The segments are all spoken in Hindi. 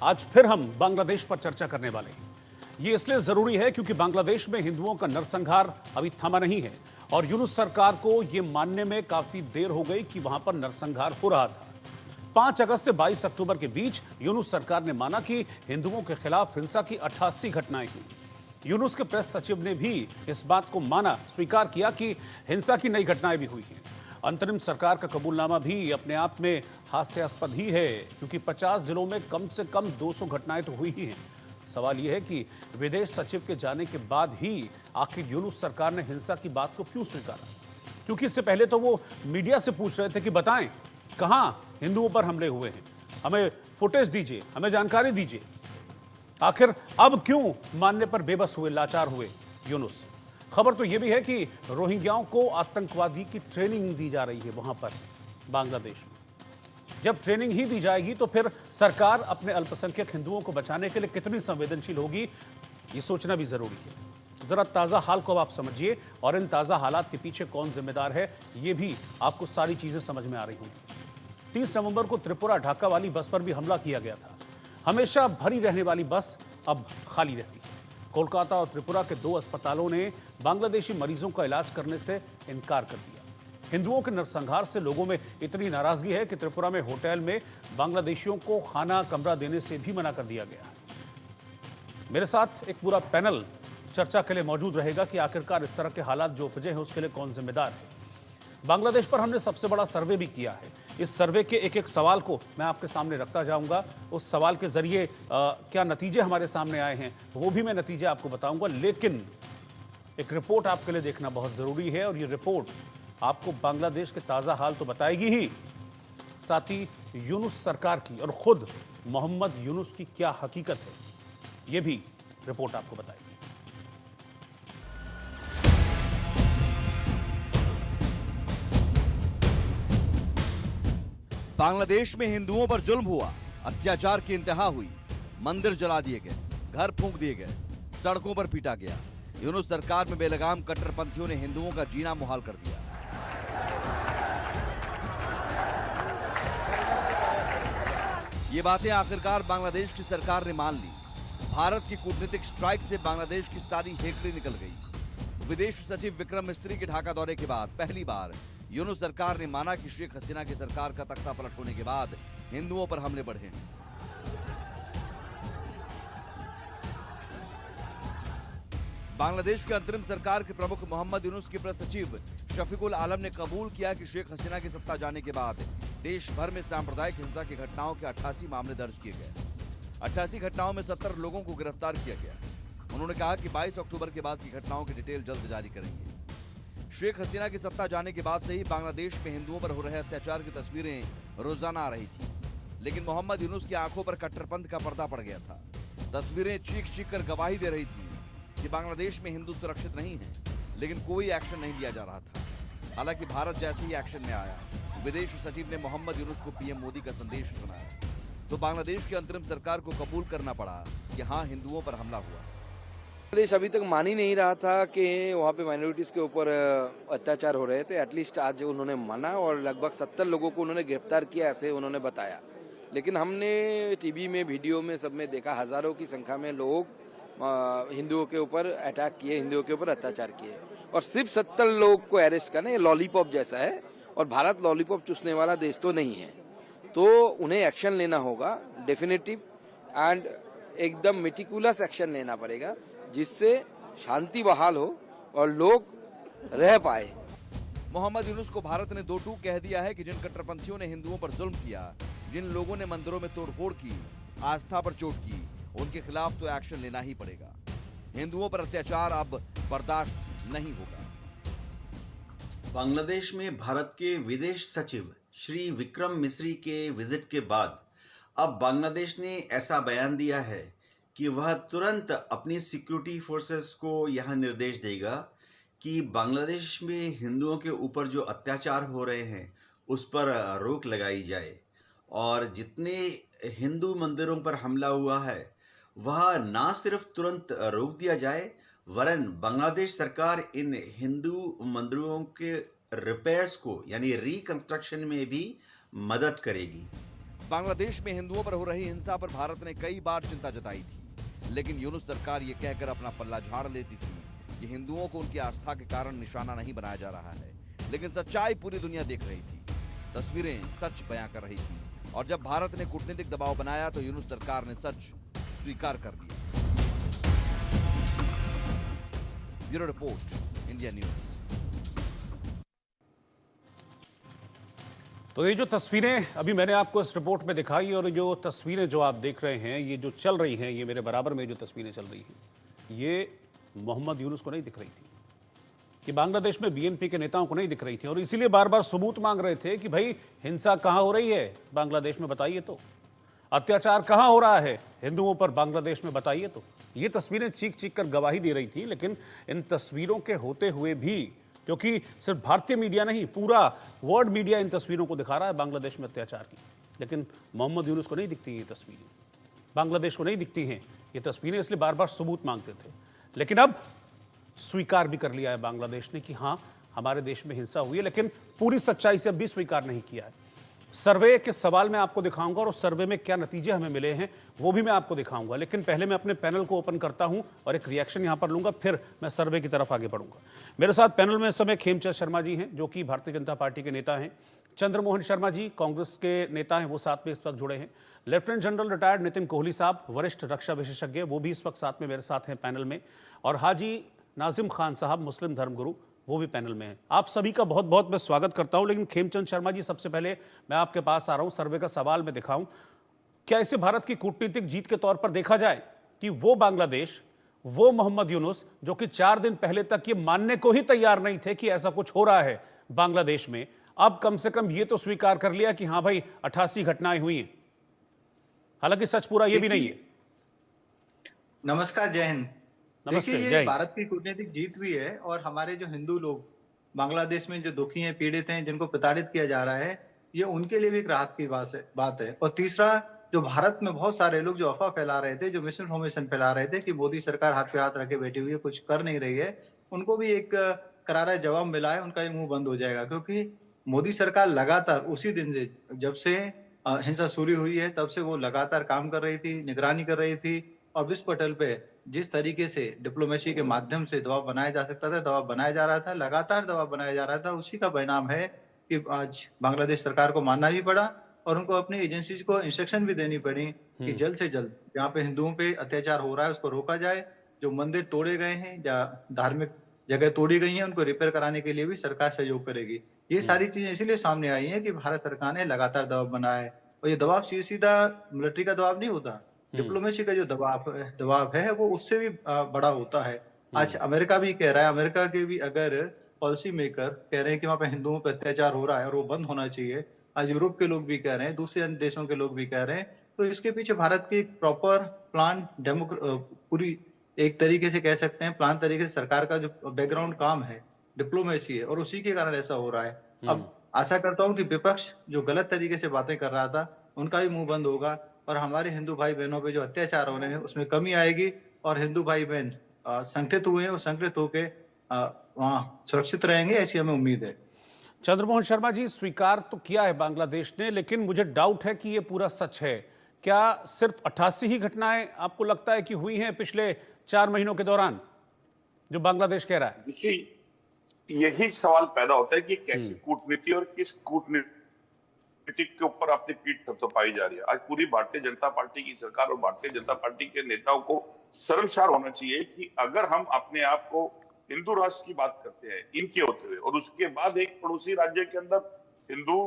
आज फिर हम बांग्लादेश पर चर्चा करने वाले हैं। ये इसलिए जरूरी है क्योंकि बांग्लादेश में हिंदुओं का नरसंहार अभी थमा नहीं है और यूनुस सरकार को यह मानने में काफी देर हो गई कि वहां पर नरसंहार हो रहा था। 5 अगस्त से 22 अक्टूबर के बीच यूनुस सरकार ने माना कि हिंदुओं के खिलाफ हिंसा की 88 घटनाएं हुई। यूनुस के प्रेस सचिव ने भी इस बात को माना, स्वीकार किया कि हिंसा की नई घटनाएं भी हुई हैं। अंतरिम सरकार का कबूलनामा भी अपने आप में हास्यास्पद ही है क्योंकि 50 जिलों में कम से कम 200 घटनाएं तो हुई ही हैं। सवाल यह है कि विदेश सचिव के जाने के बाद ही आखिर यूनुस सरकार ने हिंसा की बात को क्यों स्वीकारा, क्योंकि इससे पहले तो वो मीडिया से पूछ रहे थे कि बताएं कहां हिंदुओं पर हमले हुए हैं, हमें फुटेज दीजिए, हमें जानकारी दीजिए। आखिर अब क्यों मानने पर बेबस हुए, लाचार हुए यूनुस? खबर तो यह भी है कि रोहिंग्याओं को आतंकवादी की ट्रेनिंग दी जा रही है वहां पर बांग्लादेश में। जब ट्रेनिंग ही दी जाएगी तो फिर सरकार अपने अल्पसंख्यक हिंदुओं को बचाने के लिए कितनी संवेदनशील होगी, ये सोचना भी जरूरी है। जरा ताजा हाल को आप समझिए और इन ताजा हालात के पीछे कौन जिम्मेदार है, ये भी आपको सारी चीजें समझ में आ रही होंगी। 30 नवंबर को त्रिपुरा ढाका वाली बस पर भी हमला किया गया था। हमेशा भरी रहने वाली बस अब खाली रहती है। कोलकाता और त्रिपुरा के 2 अस्पतालों ने बांग्लादेशी मरीजों का इलाज करने से इनकार कर दिया। हिंदुओं के नरसंहार से लोगों में इतनी नाराजगी है कि त्रिपुरा में होटल में बांग्लादेशियों को खाना कमरा देने से भी मना कर दिया गया है। मेरे साथ एक पूरा पैनल चर्चा के लिए मौजूद रहेगा कि आखिरकार इस तरह के हालात जो उपजे हैं उसके लिए कौन जिम्मेदार है। बांग्लादेश पर हमने सबसे बड़ा सर्वे भी किया है। इस सर्वे के एक एक सवाल को मैं आपके सामने रखता जाऊंगा। उस सवाल के जरिए क्या नतीजे हमारे सामने आए हैं वो भी मैं नतीजे आपको बताऊंगा, लेकिन एक रिपोर्ट आपके लिए देखना बहुत जरूरी है और ये रिपोर्ट आपको बांग्लादेश के ताजा हाल तो बताएगी ही, साथ ही यूनुस सरकार की और खुद मोहम्मद यूनुस की क्या हकीकत है ये भी रिपोर्ट आपको बताएगी। बांग्लादेश में हिंदुओं पर जुल्म हुआ, अत्याचार की इंतहा हुई, मंदिर जला दिए गए, घर फूंक दिए गए, सड़कों पर पीटा गया। यूनुस सरकार में बेलगाम कट्टरपंथियों ने हिंदुओं का जीना मुहाल कर दिया। ये बातें आखिरकार बांग्लादेश की सरकार ने मान ली। भारत की कूटनीतिक स्ट्राइक से बांग्लादेश की सारी हेकड़ी निकल गई। विदेश सचिव विक्रम मिस्त्री के ढाका दौरे के बाद पहली बार यूनुस सरकार ने माना कि शेख हसीना की सरकार का तख्ता पलट होने के बाद हिंदुओं पर हमले बढ़े हैं। बांग्लादेश के अंतरिम सरकार के प्रमुख मोहम्मद यूनुस के प्रेस सचिव शफीकुल आलम ने कबूल किया कि शेख हसीना की सत्ता जाने के बाद देश भर में सांप्रदायिक हिंसा की घटनाओं के 88 मामले दर्ज किए गए। 88 घटनाओं में 70 लोगों को गिरफ्तार किया गया। उन्होंने कहा कि 22 अक्टूबर के बाद की घटनाओं की डिटेल जल्द जारी करेंगे। शेख हसीना की सत्ता जाने के बाद से ही बांग्लादेश में हिंदुओं पर हो रहे अत्याचार की तस्वीरें रोजाना आ रही थी, लेकिन मोहम्मद यूनुस की आंखों पर कट्टरपंथ का पर्दा पड़ गया था। तस्वीरें चीख चीख कर गवाही दे रही थी कि बांग्लादेश में हिंदू सुरक्षित नहीं है, लेकिन कोई एक्शन नहीं लिया जा रहा था। हालांकि भारत जैसे ही एक्शन में आया, विदेश सचिव ने मोहम्मद यूनुस को पीएम मोदी का संदेश सुनाया, तो बांग्लादेश की अंतरिम सरकार को कबूल करना पड़ा कि हाँ, हिंदुओं पर हमला हुआ। बांग्लादेश अभी तक मान ही नहीं रहा था कि वहाँ पे माइनॉरिटीज के ऊपर अत्याचार हो रहे थे। एटलीस्ट आज उन्होंने माना और लगभग 70 लोगों को उन्होंने गिरफ्तार किया, ऐसे उन्होंने बताया। लेकिन हमने टीवी में, वीडियो में, सब में देखा हजारों की संख्या में लोग हिंदुओं के ऊपर अटैक किए, हिंदुओं के ऊपर अत्याचार किए और सिर्फ 70 लोग को अरेस्ट करना, ये लॉलीपॉप जैसा है और भारत लॉलीपॉप चूसने वाला देश तो नहीं है। तो उन्हें एक्शन लेना होगा, डेफिनेटिव एंड एकदम मेटिकुलस एक्शन लेना पड़ेगा, जिससे शांति बहाल हो और लोग रह पाए। मोहम्मद यूनुस को भारत ने दो टूक कह दिया है कि जिन कट्टरपंथियों ने हिंदुओं पर जुल्म किया, जिन लोगों ने मंदिरों में तोड़फोड़ की, आस्था पर चोट की, उनके खिलाफ तो एक्शन लेना ही पड़ेगा। हिंदुओं पर अत्याचार अब बर्दाश्त नहीं होगा। बांग्लादेश में भारत के विदेश सचिव श्री विक्रम मिस्री के विजिट के बाद अब बांग्लादेश ने ऐसा बयान दिया है कि वह तुरंत अपनी सिक्योरिटी फोर्सेस को यह निर्देश देगा कि बांग्लादेश में हिंदुओं के ऊपर जो अत्याचार हो रहे हैं उस पर रोक लगाई जाए और जितने हिंदू मंदिरों पर हमला हुआ है वह ना सिर्फ तुरंत रोक दिया जाए, वरन बांग्लादेश सरकार इन हिंदू मंदिरों के रिपेयर्स को यानी रिकंस्ट्रक्शन में भी मदद करेगी। बांग्लादेश में हिंदुओं पर हो रही हिंसा पर भारत ने कई बार चिंता जताई थी, लेकिन यूनुस सरकार ये कहकर अपना पल्ला झाड़ लेती थी कि हिंदुओं को उनकी आस्था के कारण निशाना नहीं बनाया जा रहा है। लेकिन सच्चाई पूरी दुनिया देख रही थी, तस्वीरें सच बयां कर रही थी, और जब भारत ने कूटनीतिक दबाव बनाया तो यूनुस सरकार ने सच स्वीकार कर लिया। Bureau report, India news. तो ये जो तस्वीरें अभी मैंने आपको इस रिपोर्ट में दिखाई, और जो तस्वीरें जो आप देख रहे हैं, ये जो चल रही हैं, ये मेरे बराबर में जो तस्वीरें चल रही हैं, ये मोहम्मद यूनुस को नहीं दिख रही थी, कि बांग्लादेश में बीएनपी के नेताओं को नहीं दिख रही थी, और इसीलिए बार बार सबूत मांग रहे थे कि भाई हिंसा कहां हो रही है बांग्लादेश में, बताइए तो। अत्याचार कहां हो रहा है हिंदुओं पर बांग्लादेश में, बताइए तो। ये तस्वीरें चीख चीख कर गवाही दे रही थी, लेकिन इन तस्वीरों के होते हुए भी, क्योंकि सिर्फ भारतीय मीडिया नहीं, पूरा वर्ल्ड मीडिया इन तस्वीरों को दिखा रहा है बांग्लादेश में अत्याचार की, लेकिन मोहम्मद यूनुस को नहीं दिखती ये तस्वीरें, बांग्लादेश को नहीं दिखती हैं ये तस्वीरें, इसलिए बार बार सबूत मांगते थे। लेकिन अब स्वीकार भी कर लिया है बांग्लादेश ने कि हाँ, हमारे देश में हिंसा हुई है, लेकिन पूरी सच्चाई से अब भी स्वीकार नहीं किया है। सर्वे के सवाल मैं आपको दिखाऊंगा, और उस सर्वे में क्या नतीजे हमें मिले हैं वो भी मैं आपको दिखाऊंगा, लेकिन पहले मैं अपने पैनल को ओपन करता हूं और एक रिएक्शन यहां पर लूंगा, फिर मैं सर्वे की तरफ आगे बढ़ूंगा। मेरे साथ पैनल में इस समय खेमचंद शर्मा जी हैं, जो कि भारतीय जनता पार्टी के नेता हैं। चंद्रमोहन शर्मा जी कांग्रेस के नेता हैं, वो साथ में इस वक्त जुड़े हैं। Lieutenant general retired Nitin Kohli साहब, वरिष्ठ रक्षा विशेषज्ञ, वो भी इस वक्त साथ में मेरे साथ हैं पैनल में। और हाजी नाजिम खान साहब, मुस्लिम धर्मगुरु, वो भी पैनल में है। आप सभी का बहुत बहुत मैं स्वागत करता हूं। लेकिन खेमचंद शर्मा जी, सबसे पहले मैं आपके पास आ रहा हूं, सर्वे का सवाल मैं दिखाऊं, क्या इसे भारत की कूटनीतिक जीत के तौर पर देखा जाए कि वो बांग्लादेश, वो मोहम्मद यूनुस, जो कि 4 दिन पहले तक ये मानने को ही तैयार नहीं थे कि ऐसा कुछ हो रहा है बांग्लादेश में, अब कम से कम ये तो स्वीकार कर लिया कि हाँ भाई 88 घटनाएं हुई हैं, हालांकि सच पूरा ये भी नहीं है। नमस्कार, जय हिंद। नमस्ते, देखिए, जय ये हिंद। भारत की कूटनीतिक जीत भी है, और हमारे जो हिंदू लोग बांग्लादेश में जो दुखी हैं, पीड़ित हैं, जिनको प्रताड़ित किया जा रहा है, ये उनके लिए भी एक राहत की बात है। और तीसरा, जो भारत में बहुत सारे लोग जो अफवाह फैला रहे थे, जो मिस इन्फॉर्मेशन फैला रहे थे कि मोदी सरकार हाथ पे हाथ रखे बैठी हुई है, कुछ कर नहीं रही है, उनको भी एक करारा जवाब मिला है, उनका भी मुंह बंद हो जाएगा। क्योंकि मोदी सरकार लगातार उसी दिन से, जब से हिंसा शुरू हुई है, तब से वो लगातार काम कर रही थी, निगरानी कर रही थी, और विश्व पटल पे जिस तरीके से डिप्लोमेसी के माध्यम से दबाव बनाया जा सकता था, दबाव बनाया जा रहा था, लगातार दबाव बनाया जा रहा था, उसी का परिणाम है कि आज बांग्लादेश सरकार को मानना भी पड़ा, और उनको अपनी एजेंसीज को इंस्ट्रक्शन भी देनी पड़ी कि जल्द से जल्द जहाँ पे हिंदुओं पे अत्याचार हो रहा है उसको रोका जाए। जो मंदिर तोड़े गए हैं या धार्मिक जगह तोड़ी गई हैं, उनको रिपेयर कराने के लिए भी सरकार सहयोग करेगी। ये सारी चीजें इसीलिए सामने आई हैं कि भारत सरकार ने लगातार दबाव बनाया है, और ये दबाव सीधा मिलिट्री का दबाव नहीं होता, डिप्लोमेसी का जो दबाव है वो उससे भी बड़ा होता है। आज अमेरिका भी कह रहा है, अमेरिका के भी अगर पॉलिसी मेकर कह रहे हैं कि वहाँ पे हिंदुओं पर अत्याचार हो रहा है और वो बंद होना चाहिए, आज यूरोप के लोग भी कह रहे हैं, दूसरे अन्य देशों के लोग भी कह रहे हैं, तो इसके पीछे भारत की एक प्रॉपर प्लान, पूरी एक तरीके से कह सकते हैं प्लान तरीके से सरकार का जो बैकग्राउंड काम है, डिप्लोमेसी है, और उसी के कारण ऐसा हो रहा है। अब आशा करता हूँ कि विपक्ष जो गलत तरीके से बातें कर रहा था, उनका भी मुंह बंद होगा, और हमारे हिंदू भाई बहनों पे जो अत्याचार हो रहे हैं उसमें कमी आएगी, और हिंदू भाई बहन संगठित हुए हैं, वो संगठित होके वहाँ सुरक्षित रहेंगे, ऐसी हमें उम्मीद है। चंद्रमोहन शर्मा जी, स्वीकार तो किया है बांग्लादेश ने, लेकिन मुझे डाउट है कि ये पूरा सच है। क्या सिर्फ 88 ही घटनाएं आपको लगता है कि हुई हैं पिछले 4 महीनों के दौरान, जो बांग्लादेश कह रहा है? देखिए, यही सवाल पैदा होता है कि कैसी कूटनीति और किस कूटनीति के ऊपर अपनी पीठ थपथपाई जा रही है। आज पूरी भारतीय जनता पार्टी की सरकार और भारतीय जनता पार्टी के नेताओं को शर्मसार होना चाहिए कि अगर हम अपने आप को हिंदू राष्ट्र की बात करते हैं इनके होते हुए, और उसके बाद एक पड़ोसी राज्य के अंदर हिंदू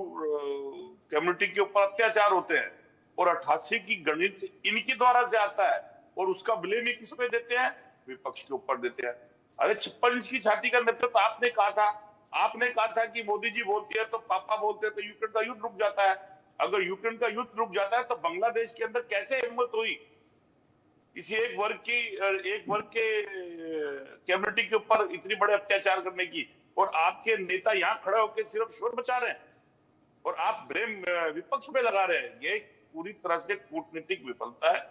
कम्युनिटी के ऊपर अत्याचार होते हैं, और 88 की गणित इनके द्वारा से आता है, और उसका ब्लेम किस पे देते हैं? विपक्ष के ऊपर देते हैं। अरे 56 इंच की छाती का नेतृत्व आपने कहा था कि मोदी जी बोलती है तो पापा बोलते हैं तो यूक्रेन का युद्ध रुक जाता है। अगर यूक्रेन का युद्ध रुक जाता है तो बांग्लादेश के अंदर कैसे हिम्मत हुई किसी एक वर्ग के कम्युनिटी के ऊपर इतनी बड़े अत्याचार करने की, और आपके नेता यहाँ खड़े होकर सिर्फ शोर मचा रहे हैं और आप ब्लेम विपक्ष पे लगा रहे हैं। ये पूरी तरह से कूटनीतिक विफलता है,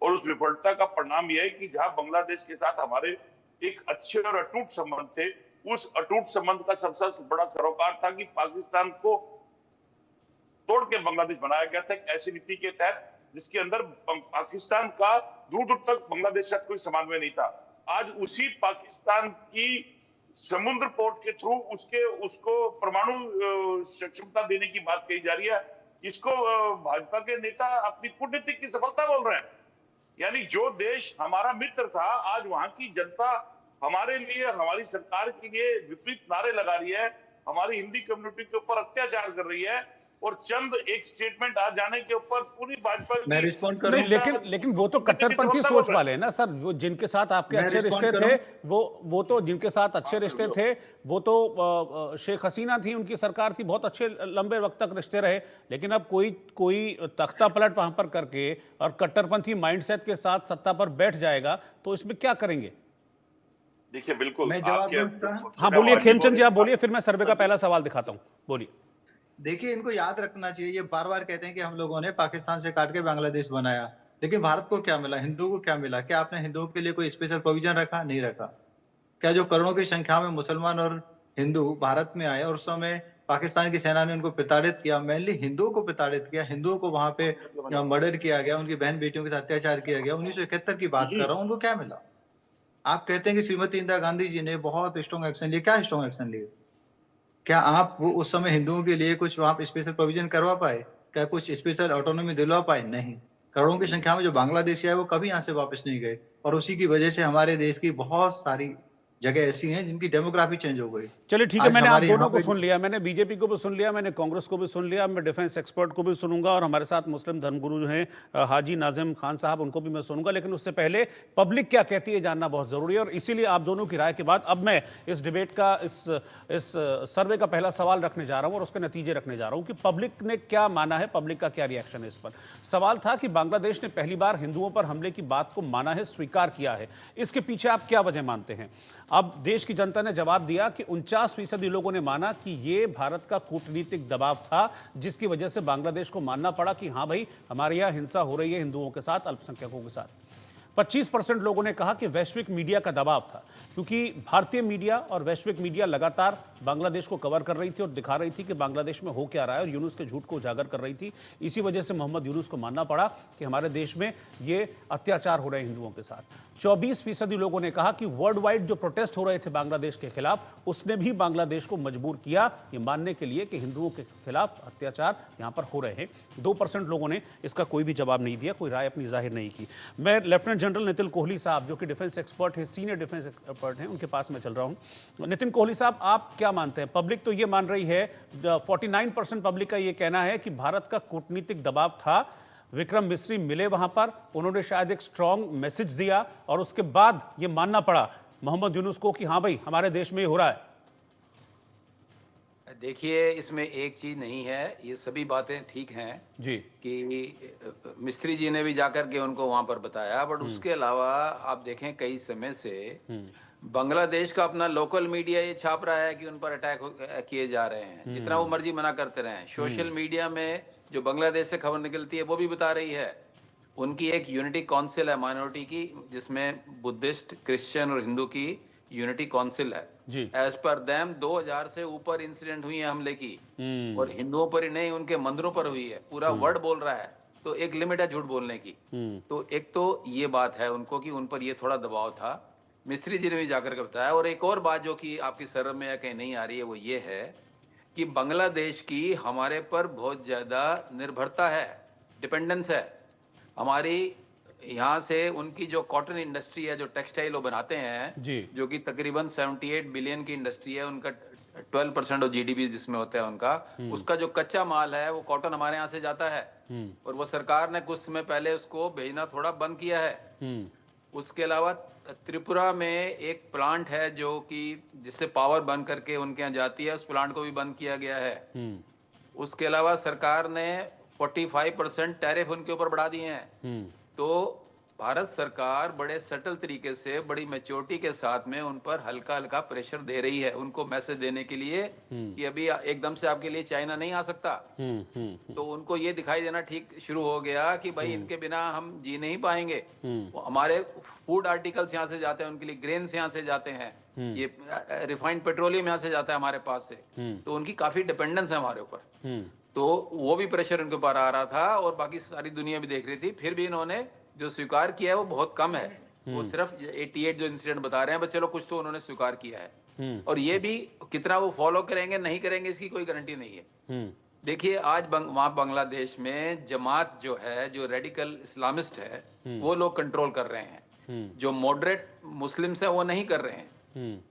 और उस विफलता का परिणाम यह है कि जहां बांग्लादेश के साथ हमारे एक अच्छे और अटूट संबंध थे, उस अटूट संबंध का सबसे बड़ा सरोकार था कि पाकिस्तान को तोड़ के बांग्लादेश बनाया गया था, एक ऐसी नीति के तहत जिसके अंदर पाकिस्तान का दूर दूर तक बांग्लादेश का कोई समन्वय नहीं था। आज उसी पाकिस्तान की समुद्र पोर्ट के थ्रू उसको परमाणु क्षमता देने की बात कही जा रही है। इसको भाजपा के नेता अपनी कूटनीति की सफलता बोल रहे हैं। यानी जो देश हमारा मित्र था, आज वहां की जनता हमारे लिए, हमारी सरकार के लिए विपरीत नारे लगा रही है, हमारी हिंदी कम्युनिटी के ऊपर अत्याचार कर रही है, और चंद एक स्टेटमेंट आ जाने के ऊपर पूरी भाजपा मैं रिस्पॉन्ड करूं? नहीं, लेकिन वो तो कट्टरपंथी सोच वाले हैं ना सर। वो जिनके साथ आपके मैं अच्छे रिश्ते रिस्पॉन्ड थे, वो तो जिनके साथ अच्छे रिश्ते थे, वो तो शेख हसीना थी, उनकी सरकार थी, बहुत अच्छे लंबे वक्त तक रिश्ते रहे। लेकिन अब कोई तख्ता पलट वहां पर करके और कट्टरपंथी माइंडसेट के साथ सत्ता पर बैठ जाएगा, तो इसमें क्या करेंगे? देखिए, बिल्कुल मैं जवाब दूं इसका? हाँ बोलिए खेमचंद जी, आप बोलिए, फिर मैं सर्वे का पहला सवाल दिखाता हूँ। बोलिए। देखिए, इनको याद रखना चाहिए, ये बार बार कहते हैं कि हम लोगों ने पाकिस्तान से काट के बांग्लादेश बनाया, लेकिन भारत को क्या मिला, हिंदुओं को क्या मिला? क्या आपने हिंदुओं के लिए कोई स्पेशल प्रोविजन रखा? नहीं रखा। क्या जो करोड़ों की संख्या में मुसलमान और हिंदू भारत में आए और उस समय पाकिस्तान की सेना ने उनको प्रताड़ित किया, मेनली हिंदुओं को प्रताड़ित किया, हिंदुओं को वहां पे मर्डर किया गया, उनकी बहन बेटियों के साथ अत्याचार किया गया। 1971 की बात कर रहा हूँ, उनको क्या मिला? आप कहते हैं कि श्रीमती इंदिरा गांधी जी ने बहुत स्ट्रॉन्ग एक्शन लिया, क्या स्ट्रॉन्ग एक्शन लिए? क्या आप वो उस समय हिंदुओं के लिए कुछ वहां स्पेशल प्रोविजन करवा पाए? क्या कुछ स्पेशल ऑटोनॉमी दिलवा पाए? नहीं। करोड़ों की संख्या में जो बांग्लादेशी आए वो कभी यहाँ से वापस नहीं गए, और उसी की वजह से हमारे देश की बहुत सारी जगह ऐसी हैं जिनकी डेमोग्राफी चेंज हो गई। चलिए ठीक है, आज मैंने आप हमारे दोनों यहाँ को पे सुन लिया, मैंने बीजेपी को भी सुन लिया, मैंने कांग्रेस को भी सुन लिया, मैं डिफेंस एक्सपर्ट को भी सुनूंगा, और हमारे साथ मुस्लिम धर्मगुरु जो हैं हाजी नाजिम खान साहब, उनको भी मैं सुनूंगा। लेकिन उससे पहले पब्लिक क्या कहती है जानना बहुत जरूरी है, और इसीलिए आप दोनों की राय के बाद अब मैं इस डिबेट का, इस सर्वे का पहला सवाल रखने जा रहा हूं और उसके नतीजे रखने जा रहा हूं कि पब्लिक ने क्या माना है, पब्लिक का क्या रिएक्शन है इस पर। सवाल था कि बांग्लादेश ने पहली बार हिंदुओं पर हमले की बात को माना है, स्वीकार किया है, इसके पीछे आप क्या वजह मानते हैं? अब देश की जनता ने जवाब दिया कि 49% लोगों ने माना कि ये भारत का कूटनीतिक दबाव था, जिसकी वजह से बांग्लादेश को मानना पड़ा कि हां भाई, हमारे यहां हिंसा हो रही है हिंदुओं के साथ, अल्पसंख्यकों के साथ। 25% लोगों ने कहा कि वैश्विक मीडिया का दबाव था, क्योंकि भारतीय मीडिया और वैश्विक मीडिया लगातार बांग्लादेश को कवर कर रही थी और दिखा रही थी कि बांग्लादेश में हो क्या रहा है, और यूनुस के झूठ को उजागर कर रही थी। इसी वजह से मोहम्मद यूनुस को मानना पड़ा कि हमारे देश में ये अत्याचार हो रहे हैं हिंदुओं के साथ। 24% लोगों ने कहा कि वर्ल्ड वाइड जो प्रोटेस्ट हो रहे थे बांग्लादेश के खिलाफ, उसने भी बांग्लादेश को मजबूर किया ये मानने के लिए कि हिंदुओं के खिलाफ अत्याचार यहां पर हो रहे हैं। 2% लोगों ने इसका कोई भी जवाब नहीं दिया, कोई राय अपनी जाहिर नहीं की। मैं लेफ्टिनेंट जनरल नितिन कोहली साहब, जो कि डिफेंस एक्सपर्ट हैं, सीनियर डिफेंस एक्सपर्ट हैं, उनके पास मैं चल रहा हूं। नितिन कोहली साहब, आप क्या मानते हैं? पब्लिक तो ये मान रही है, 49% पब्लिक का ये कहना है कि भारत का कूटनीतिक दबाव था, विक्रम मिस्री मिले वहां पर, उन्होंने शायद एक स्ट्रांग मैसेज दिया, और उसके बाद ये मानना पड़ा मोहम्मद यूनुस को कि हां भाई, हमारे देश में ये हो रहा है। देखिए, इसमें एक चीज नहीं है, ये सभी बातें ठीक हैं जी, कि मिस्त्री जी ने भी जाकर के उनको वहां पर बताया, बट उसके अलावा आप देखें कई समय से बांग्लादेश का अपना लोकल मीडिया ये छाप रहा है कि उन पर अटैक किए जा रहे हैं, जितना वो मर्जी मना करते रहे। सोशल मीडिया में जो बांग्लादेश से खबर निकलती है वो भी बता रही है। उनकी एक यूनिटी काउंसिल है माइनॉरिटी की, जिसमें बुद्धिस्ट, क्रिश्चियन और हिंदू की यूनिटी काउंसिल है। एज पर देम 2000 से ऊपर इंसिडेंट हुई है हमले की, और हिंदुओं पर ही नहीं, उनके मंदिरों पर हुई है। पूरा वर्ड बोल रहा है, तो एक लिमिट है झूठ बोलने की। तो एक तो ये बात है उनको कि उन पर ये थोड़ा दबाव था, मिस्त्री जी ने भी जाकर के बताया। और एक और बात जो कि आपकी सर्व में या कहीं नहीं आ रही है, वो ये है कि बांग्लादेश की हमारे पर बहुत ज़्यादा निर्भरता है, डिपेंडेंस है। हमारी यहाँ से उनकी जो कॉटन इंडस्ट्री है, जो टेक्सटाइल वो बनाते हैं जी, जो कि तकरीबन 78 बिलियन की इंडस्ट्री है, उनका 12% ऑफ जीडीपी जिसमें होता है उनका, उसका जो कच्चा माल है वो कॉटन हमारे यहाँ से जाता है, और वो सरकार ने कुछ समय पहले उसको भेजना थोड़ा बंद किया है। उसके अलावा त्रिपुरा में एक प्लांट है जो कि जिससे पावर बन करके उनके यहाँ जाती है, उस प्लांट को भी बंद किया गया है। उसके अलावा सरकार ने 45% टैरिफ उनके ऊपर बढ़ा दिए हैं। तो भारत सरकार बड़े सटल तरीके से, बड़ी मैच्योरिटी के साथ में उन पर हल्का हल्का प्रेशर दे रही है, उनको मैसेज देने के लिए कि अभी एकदम से आपके लिए चाइना नहीं आ सकता। तो उनको ये दिखाई देना ठीक शुरू हो गया कि भाई इनके बिना हम जी नहीं पाएंगे। हमारे फूड आर्टिकल्स यहाँ से जाते हैं, उनके लिए ग्रेन्स यहाँ से जाते हैं, ये रिफाइंड पेट्रोलियम यहाँ से जाता है हमारे पास से, तो उनकी काफी डिपेंडेंस है हमारे ऊपर। तो वो भी प्रेशर उनके ऊपर आ रहा था और बाकी सारी दुनिया भी देख रही थी। फिर भी इन्होंने जो स्वीकार किया है वो बहुत कम है। वो सिर्फ 88 जो इंसिडेंट बता रहे हैं, बस चलो कुछ तो उन्होंने स्वीकार किया है। और ये भी कितना वो फॉलो करेंगे नहीं करेंगे इसकी कोई गारंटी नहीं है। देखिए आज वहाँ बांग्लादेश में जमात जो है, जो रेडिकल इस्लामिस्ट है, वो लोग कंट्रोल कर रहे हैं। जो मॉडरेट मुस्लिम्स है वो नहीं कर रहे हैं।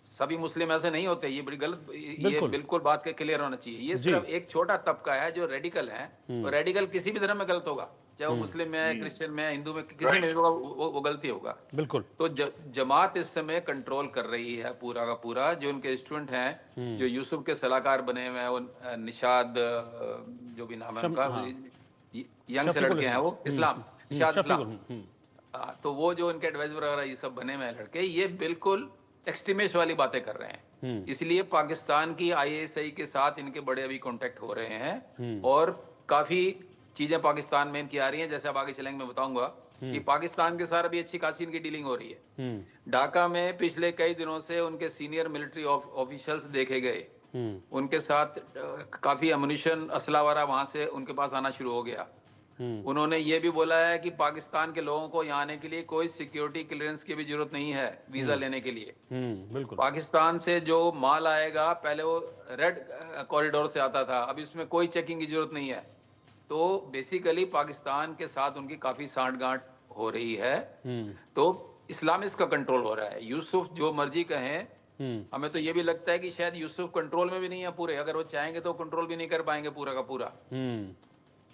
सभी मुस्लिम ऐसे नहीं होते, ये बड़ी गलत, ये बिल्कुल बात का क्लियर होना चाहिए। ये सिर्फ एक छोटा तबका है जो रेडिकल है, और रेडिकल किसी भी धर्म में गलत होगा, चाहे वो मुस्लिम में है, क्रिश्चियन में है, हिंदू में, किसी में भी होगा, वो गलती होगा। बिल्कुल। तो जमात इस समय कंट्रोल कर रही है पूरा का पूरा। जो उनके स्टूडेंट हैं, जो यूसुफ के सलाहकार बने हुए हैं, वो निशाद जो भी नाम है उनका, यंग से लड़के हैं, वो इस्लाम, तो वो जो उनके एडवाइजर वगैरह ये सब बने हुए हैं लड़के, ये बिल्कुल एक्सट्रीमिस्ट वाली बातें कर रहे हैं। इसलिए पाकिस्तान की ISI के साथ इनके बड़े अभी कांटेक्ट हो रहे हैं, और काफी चीजें पाकिस्तान में इनकी आ रही हैं। जैसे अब आगे चलेंगे मैं बताऊंगा कि पाकिस्तान के साथ अभी अच्छी खासी इनकी डीलिंग हो रही है। ढाका में पिछले कई दिनों से उनके सीनियर मिलिट्री ऑफिशियल्स देखे गए, उनके साथ काफी अम्युनिशन, असला वगैरह वहां से उनके पास आना शुरू हो गया। उन्होंने ये भी बोला है कि पाकिस्तान के लोगों को यहाँ आने के लिए कोई सिक्योरिटी क्लियरेंस की भी जरूरत नहीं है वीजा लेने के लिए। बिल्कुल। पाकिस्तान से जो माल आएगा पहले वो रेड कॉरिडोर से आता था, अभी उसमें कोई चेकिंग की जरूरत नहीं है। तो बेसिकली पाकिस्तान के साथ उनकी काफी सांठगांठ हो रही है। तो इस्लामिस्ट का कंट्रोल हो रहा है। यूसुफ जो मर्जी कहें, हमें तो ये भी लगता है कि शायद यूसुफ कंट्रोल में भी नहीं है पूरे। अगर वो चाहेंगे तो कंट्रोल भी नहीं कर पाएंगे पूरा का पूरा।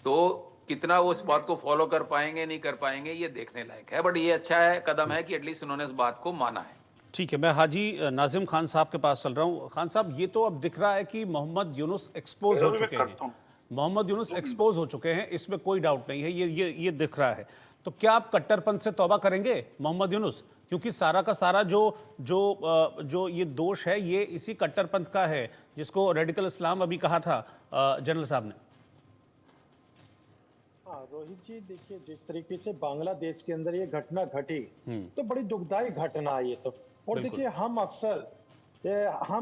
तो कितना वो इस बात को फॉलो कर पाएंगे नहीं कर पाएंगे ये देखने लायक है। बट ये अच्छा है, कदम है कि एटलीस्ट उन्होंने इस बात को माना है। ठीक है, मैं हाजी नाजिम खान साहब के पास चल रहा हूँ। खान साहब, ये तो अब दिख रहा है कि मोहम्मद यूनुस एक्सपोज हो चुके हैं। मोहम्मद यूनुस एक्सपोज हो चुके हैं, इसमें कोई डाउट नहीं है, ये दिख रहा है। तो क्या आप कट्टरपंथ से तौबा करेंगे मोहम्मद यूनुस? क्योंकि सारा का सारा जो ये दोष है, ये इसी कट्टरपंथ का है, जिसको रेडिकल इस्लाम अभी कहा था जनरल साहब ने। हाँ रोहित जी, देखिए जिस तरीके से बांग्लादेश के अंदर ये घटना घटी, तो बड़ी दुखदायी घटना है ये तो। और देखिए हम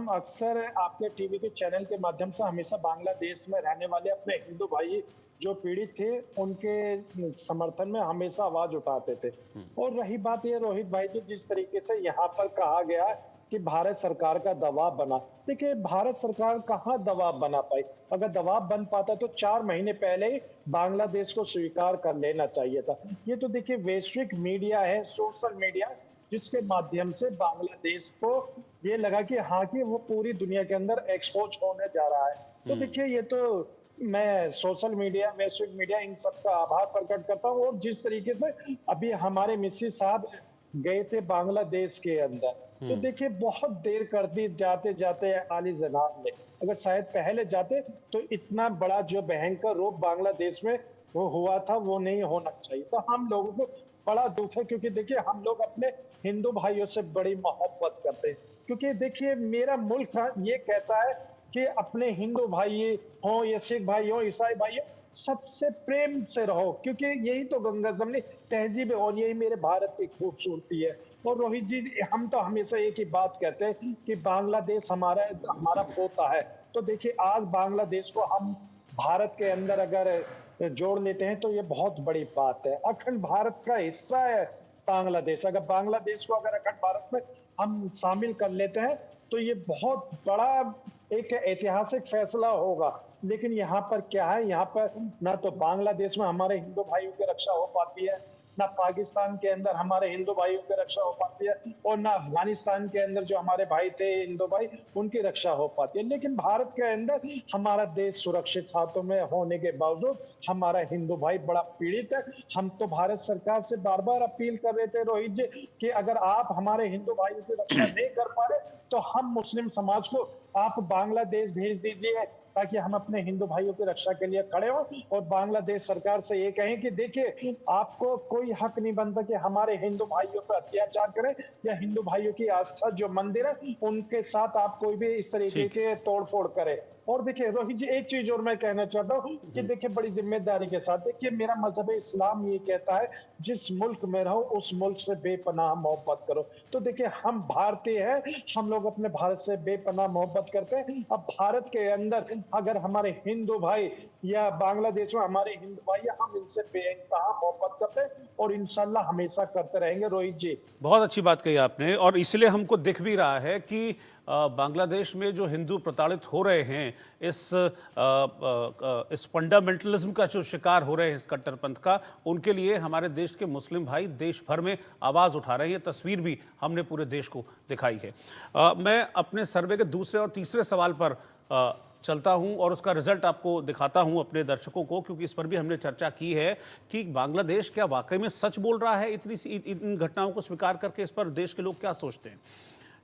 अक्सर आपके टीवी के चैनल के माध्यम से हमेशा बांग्लादेश में रहने वाले अपने हिंदू भाई जो पीड़ित थे उनके समर्थन में हमेशा आवाज उठाते थे। और रही बात ये रोहित भाई जी, जिस तरीके से यहाँ पर कहा गया कि भारत सरकार का दबाव बना, देखिए भारत सरकार कहाँ दबाव बना पाई। अगर दबाव बन पाता तो 4 महीने पहले ही बांग्लादेश को स्वीकार कर लेना चाहिए था। ये तो देखिए वैश्विक मीडिया है, सोशल मीडिया, जिसके माध्यम से बांग्लादेश को ये लगा कि हाँ कि वो पूरी दुनिया के अंदर एक्सपोज होने जा रहा है। तो देखिए ये तो मैं सोशल मीडिया, वैश्विक मीडिया, इन सबका आभार प्रकट करता हूँ। और जिस तरीके से अभी हमारे मिस्री साहब गए थे बांग्लादेश के अंदर, तो देखिए बहुत देर कर दी जाते जाते आली जनाब ने। अगर शायद पहले जाते तो इतना बड़ा जो भयंकर रूप बांग्लादेश में वो हुआ था वो नहीं होना चाहिए। तो हम लोगों को बड़ा दुख है, क्योंकि देखिए हम लोग अपने हिंदू भाइयों से बड़ी मोहब्बत करते हैं। क्योंकि देखिए मेरा मुल्क ये कहता है कि अपने हिंदू भाई हो या सिख भाई हो, ईसाई भाई हो, सबसे प्रेम से रहो, क्योंकि यही तो गंगा जमनी तहजीब है और यही मेरे भारत की खूबसूरती है। और रोहित जी, हम तो हमेशा एक ही बात कहते हैं कि बांग्लादेश हमारा पोता है। तो देखिए आज बांग्लादेश को हम भारत के अंदर अगर जोड़ लेते हैं तो ये बहुत बड़ी बात है। अखंड भारत का हिस्सा है बांग्लादेश। अगर बांग्लादेश को अगर अखंड भारत में हम शामिल कर लेते हैं तो ये बहुत बड़ा एक ऐतिहासिक फैसला होगा। लेकिन यहाँ पर क्या है, यहाँ पर ना तो बांग्लादेश में हमारे हिंदू भाइयों की रक्षा हो पाती है, ना पाकिस्तान के अंदर हमारे हिंदू भाइयों की रक्षा हो पाती है, और ना अफगानिस्तान के अंदर जो हमारे भाई थे हिंदू भाई, उनकी रक्षा हो पाती है। लेकिन भारत के अंदर हमारा देश सुरक्षित हाथों में होने के बावजूद हमारा हिंदू भाई बड़ा पीड़ित है। हम तो भारत सरकार से बार बार अपील कर रहे थे रोहित जी कि अगर आप हमारे हिंदू भाइयों की रक्षा नहीं कर पा रहे तो हम मुस्लिम समाज को आप बांग्लादेश भेज दीजिए, ताकि हम अपने हिंदू भाइयों की रक्षा के लिए खड़े हो। और बांग्लादेश सरकार से ये कहें कि देखिए आपको कोई हक नहीं बनता कि हमारे हिंदू भाइयों पर अत्याचार करें, या हिंदू भाइयों की आस्था जो मंदिर है उनके साथ आप कोई भी इस तरीके के तोड़फोड़ करें। और देखिए रोहित जी, एक चीज और मैं कहना चाहता हूँ कि देखिए बड़ी जिम्मेदारी के साथ, देखिए मेरा मजहब इस्लाम ये कहता है जिस मुल्क में रहो उस मुल्क से बेपनाह मोहब्बत करो। तो देखिए हम भारतीय हैं, हम लोग अपने भारत से बेपनाह मोहब्बत करते हैं। अब भारत के अंदर अगर हमारे हिंदू भाई या बांग्लादेश में हमारे हिंदू भाई, हम इनसे बेइंतहा मोहब्बत करते हैं और इंशाल्लाह हमेशा करते रहेंगे रोहित जी। बहुत अच्छी बात कही आपने, और इसलिए हमको दिख भी रहा है कि बांग्लादेश में जो हिंदू प्रताड़ित हो रहे हैं, इस फंडामेंटलिज्म का जो शिकार हो रहे हैं, इस कट्टरपंथ का, उनके लिए हमारे देश के मुस्लिम भाई देश भर में आवाज़ उठा रहे हैं। ये तस्वीर भी हमने पूरे देश को दिखाई है। मैं अपने सर्वे के दूसरे और तीसरे सवाल पर चलता हूं और उसका रिजल्ट आपको दिखाता हूं अपने दर्शकों को, क्योंकि इस पर भी हमने चर्चा की है कि बांग्लादेश क्या वाकई में सच बोल रहा है इन घटनाओं को स्वीकार करके। इस पर देश के लोग क्या सोचते हैं,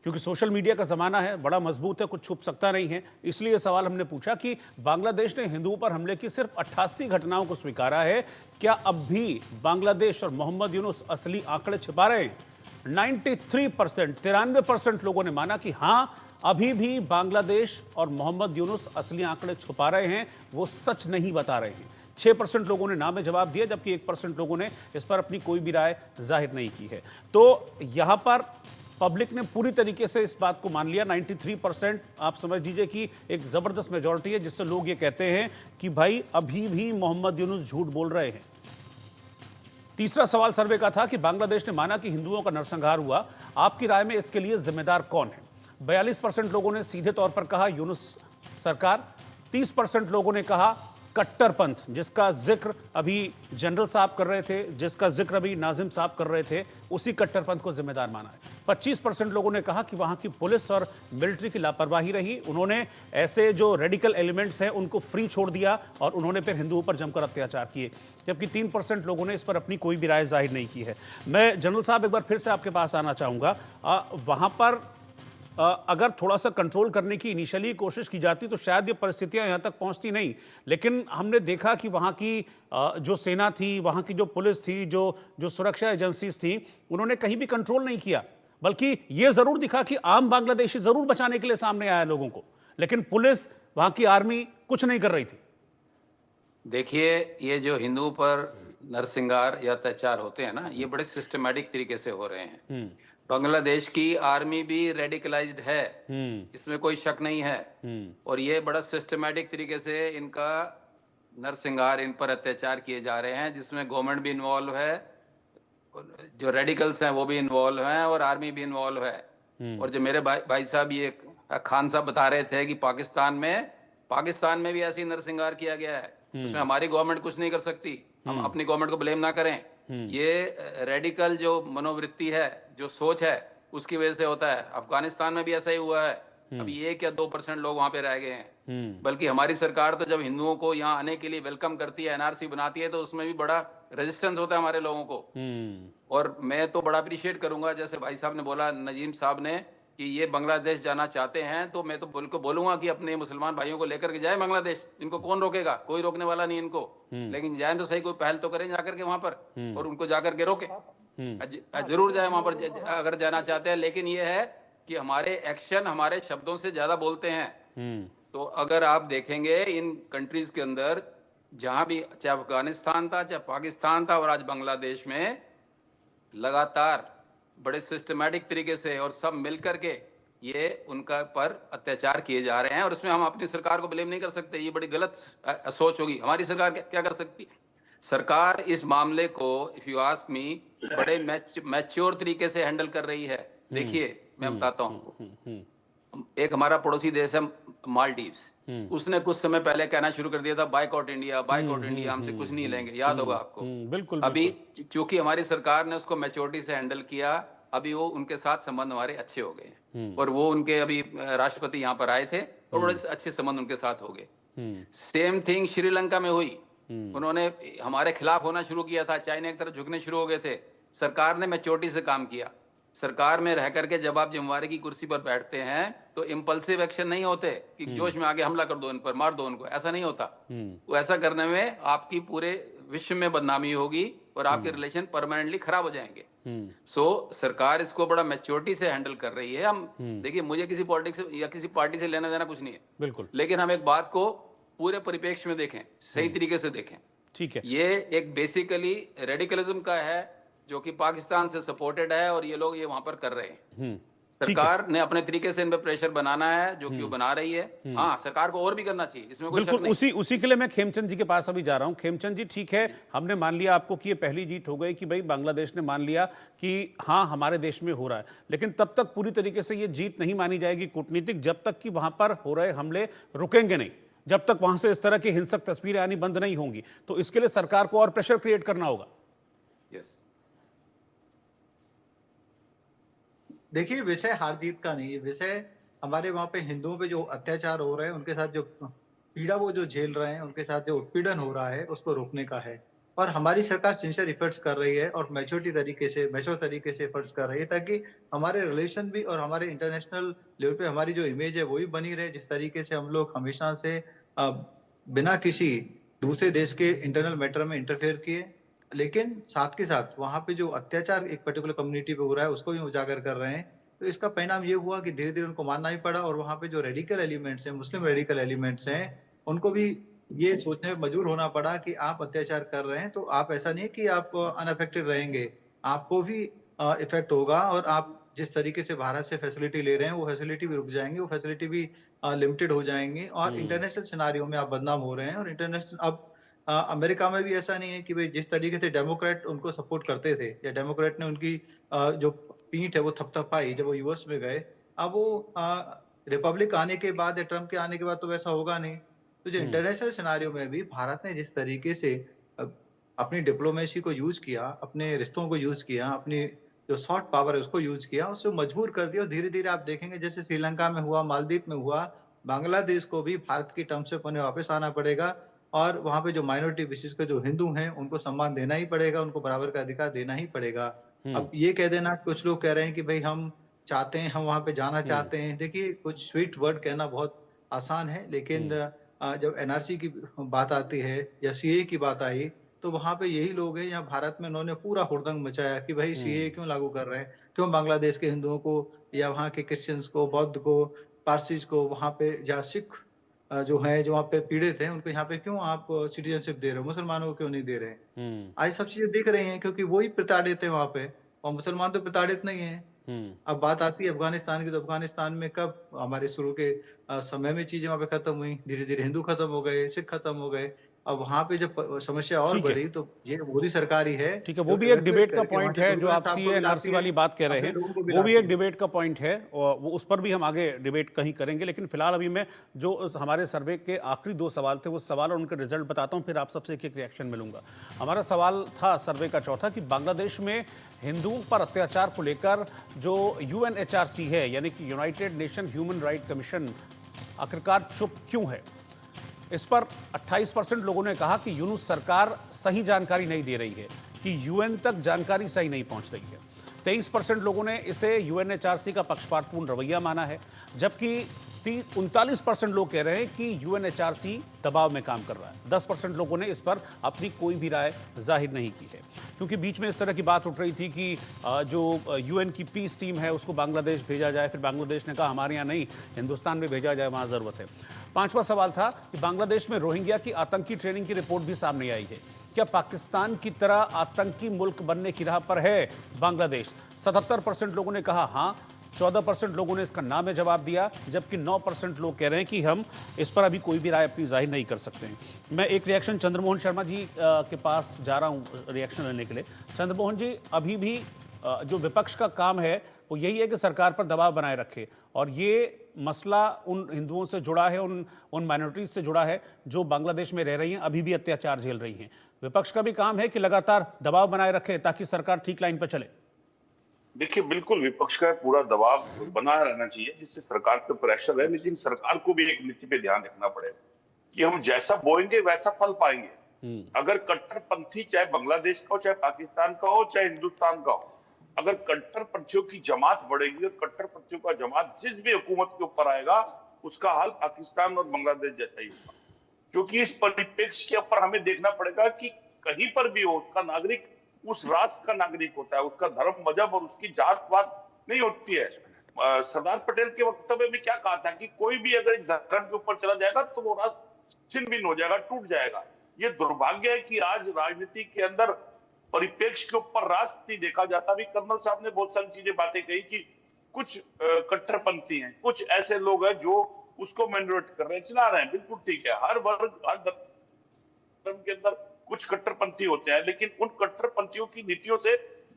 क्योंकि सोशल मीडिया का ज़माना है, बड़ा मजबूत है, कुछ छुप सकता नहीं है। इसलिए ये सवाल हमने पूछा कि बांग्लादेश ने हिंदुओं पर हमले की सिर्फ 88 घटनाओं को स्वीकारा है, क्या अब भी बांग्लादेश और मोहम्मद यूनुस असली आंकड़े छिपा रहे हैं? 93%, 93% लोगों ने माना कि हाँ, अभी भी बांग्लादेश और मोहम्मद यूनुस असली आंकड़े छुपा रहे हैं, वो सच नहीं बता रहे हैं। 6% लोगों ने ना में जवाब दिया, जबकि 1% लोगों ने इस पर अपनी कोई भी राय जाहिर नहीं की है। तो यहां पर पब्लिक ने पूरी तरीके से इस बात को मान लिया। 93% आप समझ लीजिए कि एक जबरदस्त मेजॉरिटी है, जिससे लोग ये कहते हैं कि भाई अभी भी मोहम्मद यूनुस झूठ बोल रहे हैं। तीसरा सवाल सर्वे का था कि बांग्लादेश ने माना कि हिंदुओं का नरसंहार हुआ, आपकी राय में इसके लिए जिम्मेदार कौन है? 42% लोगों ने सीधे तौर पर कहा यूनुस सरकार। 30% लोगों ने कहा कट्टरपंथ, जिसका जिक्र अभी जनरल साहब कर रहे थे, जिसका जिक्र अभी नाजिम साहब कर रहे थे, उसी कट्टरपंथ को जिम्मेदार माना है। 25% लोगों ने कहा कि वहां की पुलिस और मिलिट्री की लापरवाही रही, उन्होंने ऐसे जो रेडिकल एलिमेंट्स हैं उनको फ्री छोड़ दिया और उन्होंने फिर हिंदुओं पर जमकर अत्याचार किए। जबकि 3% लोगों ने इस पर अपनी कोई भी राय जाहिर नहीं की है। मैं जनरल साहब एक बार फिर से आपके पास आना चाहूँगा। वहाँ पर अगर थोड़ा सा कंट्रोल करने की इनिशियली कोशिश की जाती तो शायद ये परिस्थितियां यहाँ तक पहुँचती नहीं, लेकिन हमने देखा कि वहाँ की जो सेना थी, वहाँ की जो पुलिस थी, जो सुरक्षा एजेंसीज थी, उन्होंने कहीं भी कंट्रोल नहीं किया। बल्कि ये ज़रूर दिखा कि आम बांग्लादेशी ज़रूर बचाने के लिए सामने आया लोगों को, लेकिन पुलिस, वहाँ की आर्मी कुछ नहीं कर रही थी। देखिए, ये जो हिंदुओं पर नरसंहार या अत्याचार होते हैं ना, ये बड़े सिस्टमैटिक तरीके से हो रहे हैं। बांग्लादेश की आर्मी भी रेडिकलाइज्ड है, इसमें कोई शक नहीं है। और ये बड़ा सिस्टमैटिक तरीके से इनका नरसंहार, इन पर अत्याचार किए जा रहे हैं, जिसमें गवर्नमेंट भी इन्वॉल्व है, जो रेडिकल्स हैं वो भी इन्वॉल्व हैं और आर्मी भी इन्वॉल्व है। और जो मेरे भाई साहब ये खान साहब बता रहे थे कि पाकिस्तान में भी ऐसे ही नरसंहार किया गया है, उसमें हमारी गवर्नमेंट कुछ नहीं कर सकती, हम अपनी गवर्नमेंट को ब्लेम ना करें। ये रेडिकल जो मनोवृत्ति है, जो सोच है, उसकी वजह से होता है। अफगानिस्तान में भी ऐसा ही हुआ है, अभी 1 या 2% लोग वहां पे रह गए हैं। बल्कि हमारी सरकार तो जब हिंदुओं को यहाँ आने के लिए वेलकम करती है, एनआरसी बनाती है, तो उसमें भी बड़ा रेजिस्टेंस होता है हमारे लोगों को। और मैं तो बड़ा अप्रिशिएट करूंगा, जैसे भाई साहब ने बोला, नजीम साहब ने, कि ये बांग्लादेश जाना चाहते हैं, तो मैं तो बोलूंगा कि अपने मुसलमान भाइयों को लेकर के जाए बांग्लादेश। इनको कौन रोकेगा? कोई रोकने वाला नहीं इनको, लेकिन जाए तो सही, कोई पहल तो करें जाकर के वहां पर और उनको जाकर के रोके। जरूर जाए वहां पर अगर जाना चाहते हैं, लेकिन ये है कि हमारे एक्शन हमारे शब्दों से ज्यादा बोलते हैं। तो अगर आप देखेंगे इन कंट्रीज के अंदर, जहां भी, चाहे अफगानिस्तान था, चाहे पाकिस्तान था, और आज बांग्लादेश में लगातार बड़े सिस्टमैटिक तरीके से और सब मिलकर के ये उनका पर अत्याचार किए जा रहे हैं। और इसमें हम अपनी सरकार को ब्लेम नहीं कर सकते, ये बड़ी गलत सोच होगी। हमारी सरकार क्या कर सकती? सरकार इस मामले को, इफ यू आस्क मी, बड़े मैच्योर तरीके से हैंडल कर रही है। देखिए, मैं बताता हूँ, एक हमारा पड़ोसी देश है मालदीव्स, उसने कुछ समय पहले कहना शुरू कर दिया था बायकॉट इंडिया, हमसे कुछ नहीं लेंगे, याद होगा आपको। बिल्कुल। अभी चूंकि हमारी सरकार ने उसको मैच्योरिटी से हैंडल किया, अभी वो उनके साथ संबंध हमारे अच्छे हो गए। और वो उनके अभी राष्ट्रपति यहाँ पर आए थे और बड़े अच्छे संबंध उनके साथ हो गए। सेम थिंग श्रीलंका में हुई, उन्होंने हमारे खिलाफ होना शुरू किया था, चाइना की तरफ झुकने शुरू हो गए थे। सरकार ने मैच्योरिटी से काम किया। सरकार में रह करके जब आप जिम्मेवारी की कुर्सी पर बैठते हैं तो इम्पल्सिव एक्शन नहीं होते कि जोश में आगे हमला कर दो इन पर, मार दो उनको, ऐसा नहीं होता। वो ऐसा करने में आपकी पूरे विश्व में बदनामी होगी और आपके रिलेशन परमानेंटली खराब हो जाएंगे। सो सरकार इसको बड़ा मैच्योरिटी से हैंडल कर रही है। हम देखिए, मुझे किसी पॉलिटिक्स या किसी पार्टी से लेना देना कुछ नहीं है, बिल्कुल, लेकिन हम एक बात को पूरे परिप्रेक्ष्य में देखें, सही तरीके से देखें। ठीक है। ये एक बेसिकली रेडिकलिज्म का है जो कि पाकिस्तान से सपोर्टेड है और ये लोग ये वहां पर कर रहे हैं। सरकार ने अपने तरीके से इन पर प्रेशर बनाना है, जो कि वो बना रही है। हाँ, सरकार को और भी करना चाहिए, इसमें कोई शक बिल्कुल। नहीं। उसी के लिए मैं खेमचंद जी के पास अभी जा रहा हूं। खेमचंद जी, ठीक है, हमने मान लिया आपको कि ये पहली जीत हो गई कि भाई बांग्लादेश ने मान लिया कि हाँ हमारे देश में हो रहा है, लेकिन तब तक पूरी तरीके से ये जीत नहीं मानी जाएगी कूटनीतिक, जब तक कि वहां पर हो रहे हमले रुकेंगे नहीं, जब तक वहां से इस तरह की हिंसक तस्वीरें आनी बंद नहीं होंगी। तो इसके लिए सरकार को और प्रेशर क्रिएट करना होगा। यस, देखिए, विषय हार जीत का नहीं है, विषय हमारे वहां पे हिंदुओं पे जो अत्याचार हो रहे हैं, उनके साथ जो पीड़ा वो जो झेल रहे हैं, उनके साथ जो उत्पीड़न हो रहा है, उसको रोकने का है। और हमारी सरकार सिंसियर एफर्ट्स कर रही है और मैच्योर तरीके से एफर्ट्स कर रही है, ताकि हमारे रिलेशन भी और हमारे इंटरनेशनल लेवल पे हमारी जो इमेज है वो भी बनी रहे। जिस तरीके से हम लोग हमेशा से बिना किसी दूसरे देश के इंटरनल मैटर में इंटरफेयर किए, लेकिन साथ के साथ वहां पे जो अत्याचार एक पर्टिकुलर कम्युनिटी पे हो रहा है उसको भी उजागर कर रहे हैं। तो इसका परिणाम ये हुआ कि धीरे धीरे उनको मानना ही पड़ा, और वहां पे जो रेडिकल एलिमेंट्स हैं, मुस्लिम रेडिकल एलिमेंट्स हैं, उनको भी ये सोचने में मजबूर होना पड़ा कि आप अत्याचार कर रहे हैं तो आप ऐसा नहीं कि आप अनअफेक्टेड रहेंगे, आपको भी इफेक्ट होगा, और आप जिस तरीके से भारत से फैसिलिटी ले रहे हैं वो फैसिलिटी भी रुक जाएंगी, वो फैसिलिटी भी लिमिटेड हो जाएंगी, और इंटरनेशनल सिनारियो में आप बदनाम हो रहे हैं। और इंटरनेशनल अब अमेरिका में भी ऐसा नहीं है कि भाई जिस तरीके से डेमोक्रेट उनको सपोर्ट करते थे, या डेमोक्रेट ने उनकी जो पीठ है वो थपथपाई जब वो यूएस में गए, अब वो रिपब्लिक आने के बाद या ट्रम्प के आने के बाद तो वैसा होगा नहीं। तो जो इंटरनेशनल सिनारियो में भी भारत ने जिस तरीके से अपनी डिप्लोमेसी को यूज किया, अपने रिश्तों को यूज किया, अपनी जो सॉफ्ट पावर है उसको यूज किया, उसको मजबूर कर दिया। और धीरे धीरे आप देखेंगे जैसे श्रीलंका में हुआ, मालदीव में हुआ, बांग्लादेश को भी भारत की टर्म से अपने वापस आना पड़ेगा, और वहां पे जो माइनॉरिटी विशेषकर जो हिंदू हैं उनको सम्मान देना ही पड़ेगा, उनको बराबर का अधिकार देना ही पड़ेगा। अब ये कह देना, कुछ लोग कह रहे हैं कि भाई हम चाहते हैं, हम वहां पे जाना चाहते हैं। देखिए, कुछ स्वीट वर्ड कहना बहुत आसान है, लेकिन जब एनआरसी की बात आती है या सीए की बात आई, तो वहां पे यही लोग हैं, यहाँ भारत में उन्होंने पूरा हुड़दंग मचाया कि भाई सीए क्यों लागू कर रहे हैं, क्यों बांग्लादेश के हिंदुओं को या वहाँ के क्रिश्चियंस को, बौद्ध को, पारसीज को, वहां पे या सिख जो है जो वहाँ पे पीड़ित हैं, उनको यहाँ पे क्यों आप सिटीजनशिप दे रहे हो, मुसलमानों को क्यों नहीं दे रहे? आज सब चीजें दिख रही हैं, क्योंकि वही प्रताड़ित है वहाँ पे, और मुसलमान तो प्रताड़ित नहीं है। अब बात आती है अफगानिस्तान की, तो अफगानिस्तान में कब हमारे शुरू के समय में चीजें वहाँ पे खत्म हुई, धीरे धीरे हिंदू खत्म हो गए, सिख खत्म हो गए। अब वहाँ पे जब समस्या और बढ़ी तो ये मोदी सरकार ही है। ठीक है, वो भी एक डिबेट का पॉइंट है जो आप सीए एनआरसी वाली बात कह रहे हैं, वो भी एक डिबेट का पॉइंट है, और वो उस पर भी हम आगे डिबेट कहीं करेंगे। लेकिन फिलहाल अभी मैं जो हमारे सर्वे के आखिरी 2 सवाल थे, वो सवाल और उनके रिजल्ट बताता हूँ, फिर आप सबसे एक एक रिएक्शन मिलूंगा। हमारा सवाल था सर्वे का चौथा कि बांग्लादेश में हिंदुओं पर अत्याचार को लेकर जो यूएनएचआरसी है, यानी कि United nation human right commission, आखिरकार चुप क्यों है? इस पर 28% लोगों ने कहा कि यूनुस सरकार सही जानकारी नहीं दे रही है, कि यूएन तक जानकारी सही नहीं पहुंच रही है। 23% लोगों ने इसे यूएनएचआरसी का पक्षपातपूर्ण रवैया माना है, जबकि 39% लोग कह रहे हैं कि यूएनएचआरसी दबाव में काम कर रहा है। 10% लोगों ने इस पर अपनी कोई भी राय जाहिर नहीं की है, क्योंकि बीच में इस तरह की बात उठ रही थी कि जो यूएन की पीस टीम है उसको बांग्लादेश भेजा जाए, फिर बांग्लादेश ने कहा हमारे यहाँ नहीं, हिंदुस्तान में भेजा जाए, वहाँ ज़रूरत है। 5वां सवाल था कि बांग्लादेश में रोहिंग्या की आतंकी ट्रेनिंग की रिपोर्ट भी सामने आई है, क्या पाकिस्तान की तरह आतंकी मुल्क बनने की राह पर है बांग्लादेश? 77% लोगों ने कहा हाँ, 14% लोगों ने इसका ना में जवाब दिया, जबकि 9% लोग कह रहे हैं कि हम इस पर अभी कोई भी राय अपनी जाहिर नहीं कर सकते हैं। मैं एक रिएक्शन चंद्रमोहन शर्मा जी के पास जा रहा हूं रिएक्शन लेने के लिए। चंद्रमोहन जी, अभी भी जो विपक्ष का काम है वो यही है कि सरकार पर दबाव बनाए रखे, और ये मसला उन हिंदुओं से जुड़ा है, उन माइनॉरिटीज से जुड़ा है जो बांग्लादेश में रह रही हैं, अभी भी अत्याचार झेल रही हैं। विपक्ष का भी काम है कि लगातार दबाव बनाए रखे ताकि सरकार ठीक लाइन पर चले। देखिए, बिल्कुल विपक्ष का पूरा दबाव बना रहना चाहिए जिससे सरकार पे प्रेशर है, लेकिन सरकार को भी एक नीति पे ध्यान रखना पड़ेगा कि हम जैसा बोएंगे वैसा फल पाएंगे। अगर कट्टरपंथी चाहे बांग्लादेश का हो, चाहे पाकिस्तान का हो, चाहे हिंदुस्तान का हो, अगर कट्टरपंथियों की जमात बढ़ेगी और कट्टरपंथियों का जमात जिस भी हुकूमत के ऊपर आएगा उसका हाल पाकिस्तान और बांग्लादेश जैसा ही होगा। क्योंकि इस परिप्रेक्ष्य के ऊपर हमें देखना पड़ेगा कि कहीं पर भी हो उसका नागरिक उस राष्ट्र का नागरिक होता है, उसका धर्म, मजहब और उसकी जात पात नहीं होती है। सरदार पटेल के वक्तव्य में क्या कहा था कि कोई भी अगर इस धर्म के ऊपर चला जाएगा तो वो राष्ट्र छिन्न भिन्न हो जाएगा, टूट जाएगा। ये दुर्भाग्य है कि आज राजनीति के अंदर परिप्रेक्ष्य के ऊपर राष्ट्र नहीं देखा जाता। अभी कर्नल साहब ने बहुत सारी चीजें बातें कही कि कुछ कट्टरपंथी हैं, कुछ ऐसे लोग हैं जो उसको मैनिपुलेट कर रहे हैं, चला रहे हैं, बिल्कुल ठीक है। हर वर्ग, हर धर्म के अंदर कुछ कट्टरपंथी होते हैं, लेकिन उन कट्टरपंथियों की नीतियों से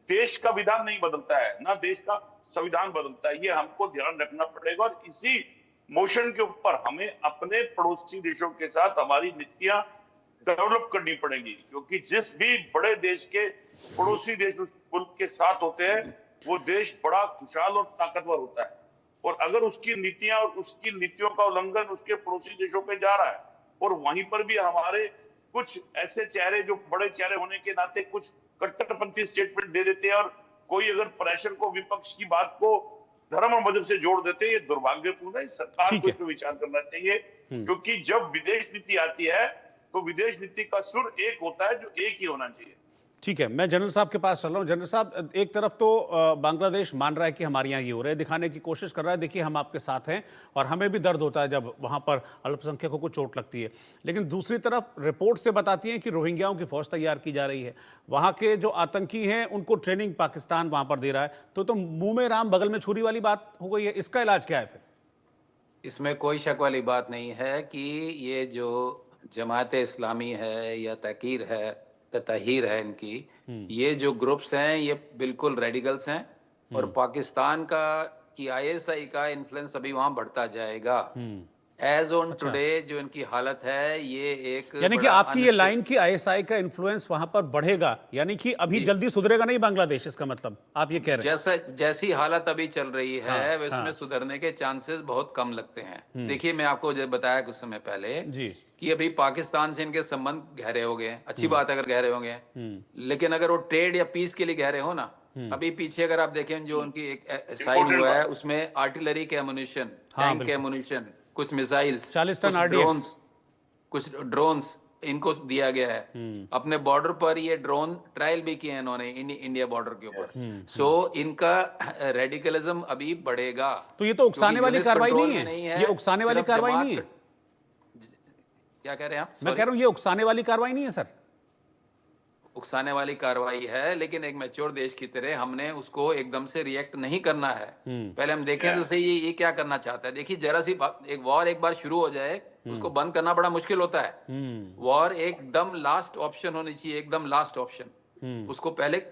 देश का विधान नहीं बदलता है, ना देश का संविधान बदलता है। ये हमको ध्यान रखना पड़ेगा और इसी मोशन के ऊपर हमें अपने पड़ोसी देशों के साथ हमारी नीतियां डेवलप करनी पड़ेगी, क्योंकि जिस भी बड़े देश के पड़ोसी देश उस मुल्क के साथ होते हैं वो देश बड़ा खुशहाल और ताकतवर होता है। और अगर उसकी नीतियां और उसकी नीतियों का उल्लंघन उसके पड़ोसी देशों पे जा रहा है और वहीं पर भी हमारे कुछ ऐसे चेहरे जो बड़े चेहरे होने के नाते कुछ कट्टरपंथी स्टेटमेंट दे देते हैं और कोई अगर प्रेशर को, विपक्ष की बात को धर्म और मजहब से जोड़ देते हैं, ये दुर्भाग्यपूर्ण है। सरकार को इस पर विचार करना चाहिए, क्योंकि जब विदेश नीति आती है तो विदेश नीति का सुर एक होता है, जो एक ही होना चाहिए। ठीक है, मैं जनरल साहब के पास चल रहा हूं। जनरल साहब, एक तरफ तो बांग्लादेश मान रहा है कि हमारे यहाँ ये हो रहा है, दिखाने की कोशिश कर रहा है, देखिए हम आपके साथ हैं, और हमें भी दर्द होता है जब वहाँ पर अल्पसंख्यकों को चोट लगती है। लेकिन दूसरी तरफ रिपोर्ट से बताती हैं कि रोहिंग्याओं की फौज तैयार की जा रही है, वहाँ के जो आतंकी हैं उनको ट्रेनिंग पाकिस्तान वहाँ पर दे रहा है। तो मुंह में राम बगल में छुरी वाली बात हो गई है। इसका इलाज क्या है फिर? इसमें कोई शक वाली बात नहीं है कि ये जो जमात इस्लामी है या तहीर है इनकी, ये जो ग्रुप्स हैं ये बिल्कुल रेडिकल्स हैं, और पाकिस्तान की आईएसआई का इन्फ्लुएंस अभी वहां बढ़ता जाएगा। एज ऑन टुडे जो इनकी हालत है, ये एक यानी कि आपकी ये लाइन की आईएसआई का इन्फ्लुएंस वहां पर बढ़ेगा, यानी कि अभी जल्दी सुधरेगा नहीं बांग्लादेश, इसका मतलब आप ये कह रहे हैं? जैसी हालत अभी चल रही है वैसे सुधरने के चांसेस बहुत कम लगते हैं। देखिए, मैं आपको बताया कुछ समय पहले कि अभी पाकिस्तान से इनके संबंध गहरे हो गए। अच्छी बात है अगर गहरे हो गए, लेकिन अगर वो ट्रेड या पीस के लिए गहरे हो ना, अभी पीछे अगर आप देखें जो उनकी एक साइन हुआ है उसमें आर्टिलरी के एमुनिशन, टैंक के एमुनिशन, कुछ मिसाइल्स, 40 टन RDX, कुछ ड्रोन्स इनको दिया गया है। अपने बॉर्डर पर ये ड्रोन ट्रायल भी किए इन्होंने इंडिया बॉर्डर के ऊपर। सो इनका रेडिकलिज्म अभी बढ़ेगा। तो ये तो उकसाने वाली कार्रवाई नहीं है, ये उकसाने वाली कार्रवाई नहीं है। क्या कह रहे हैं आप? मैं कह रहा हूं ये उकसाने वाली कार्रवाई नहीं है सर। उकसाने वाली कार्रवाई है, लेकिन एक मैच्योर देश की तरह हमने उसको एकदम से रिएक्ट नहीं करना है। पहले हम देखें तो सही ये क्या करना चाहता है। देखिए, जरा सी एक वॉर एक बार शुरू हो जाए उसको बंद करना बड़ा मुश्किल होता है। वॉर एकदम लास्ट ऑप्शन होनी चाहिए, एकदम लास्ट ऑप्शन। उसको पहले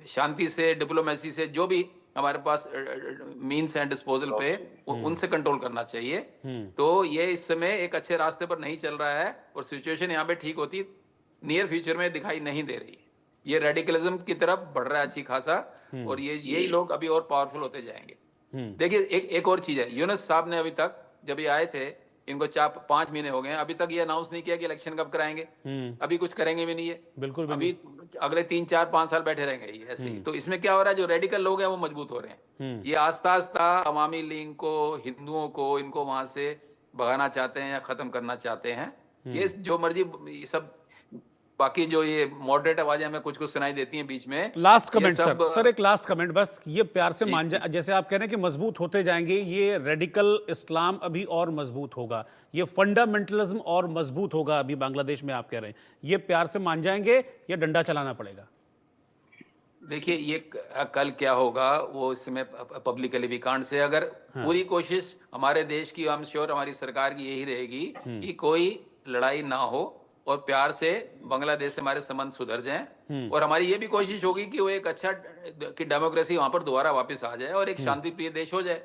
शांति से, डिप्लोमेसी से, जो भी हमारे पास मीन्स एंड डिस्पोजल पे, उनसे कंट्रोल करना चाहिए। तो ये इस समय एक अच्छे रास्ते पर नहीं चल रहा है और सिचुएशन यहाँ पे ठीक होती नियर फ्यूचर में दिखाई नहीं दे रही। ये रेडिकलिज्म की तरफ बढ़ रहा है अच्छी खासा, और यही लोग अभी और पावरफुल होते जाएंगे। देखिए, एक और चीज है, यूनुस साहब ने अभी तक जब ये आए थे, इनको 5 महीने हो गए, अभी तक ये अनाउंस नहीं किया कि इलेक्शन कब कराएंगे। अभी कुछ करेंगे भी नहीं है, बिल्कुल भी अभी अगले 3, 4, 5 साल बैठे रहेंगे ये ऐसे ही। तो इसमें क्या हो रहा है, जो रेडिकल लोग हैं वो मजबूत हो रहे हैं। ये आस्ता आस्ता अवामी लीग को, हिंदुओं को, इनको वहां से भगाना चाहते हैं या खत्म करना चाहते हैं। ये जो मर्जी सब, बाकी जो ये मॉडरेट आवाजें हमें कुछ सुनाई देती हैं बीच में। लास्ट कमेंट सर, एक लास्ट कमेंट बस, ये प्यार से मान जाए, जैसे आप कह रहे हैं कि मजबूत होते जाएंगे, ये रेडिकल इस्लाम अभी और मजबूत होगा, ये फंडामेंटलिज्म और मजबूत होगा अभी बांग्लादेश में, आप कह रहे हैं ये प्यार से मान जाएंगे या डंडा चलाना पड़ेगा? देखिए, ये कल क्या होगा वो इसमें पब्लिकली भी कांड से, अगर पूरी कोशिश हमारे देश की, आई एम श्योर हमारी सरकार की यही रहेगी कि कोई लड़ाई ना हो और प्यार से बांग्लादेश से हमारे संबंध सुधर जाएं। और हमारी ये भी कोशिश होगी कि वो एक अच्छा कि डेमोक्रेसी वहां पर दोबारा वापस आ जाए और एक शांतिप्रिय देश हो जाए।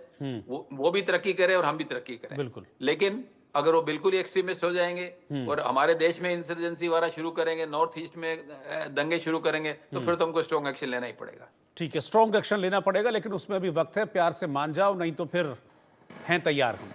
वो भी तरक्की करे और हम भी तरक्की करें। बिल्कुल। लेकिन अगर वो बिल्कुल ही एक्सट्रीमिस्ट हो जाएंगे और हमारे देश में इंसर्जेंसी वाला शुरू करेंगे, नॉर्थ ईस्ट में दंगे शुरू करेंगे, तो फिर तो हमको स्ट्रॉन्ग एक्शन लेना ही पड़ेगा। ठीक है, स्ट्रॉन्ग एक्शन लेना पड़ेगा, लेकिन उसमें अभी वक्त है, प्यार से मान जाओ, नहीं तो फिर हैं तैयार हम।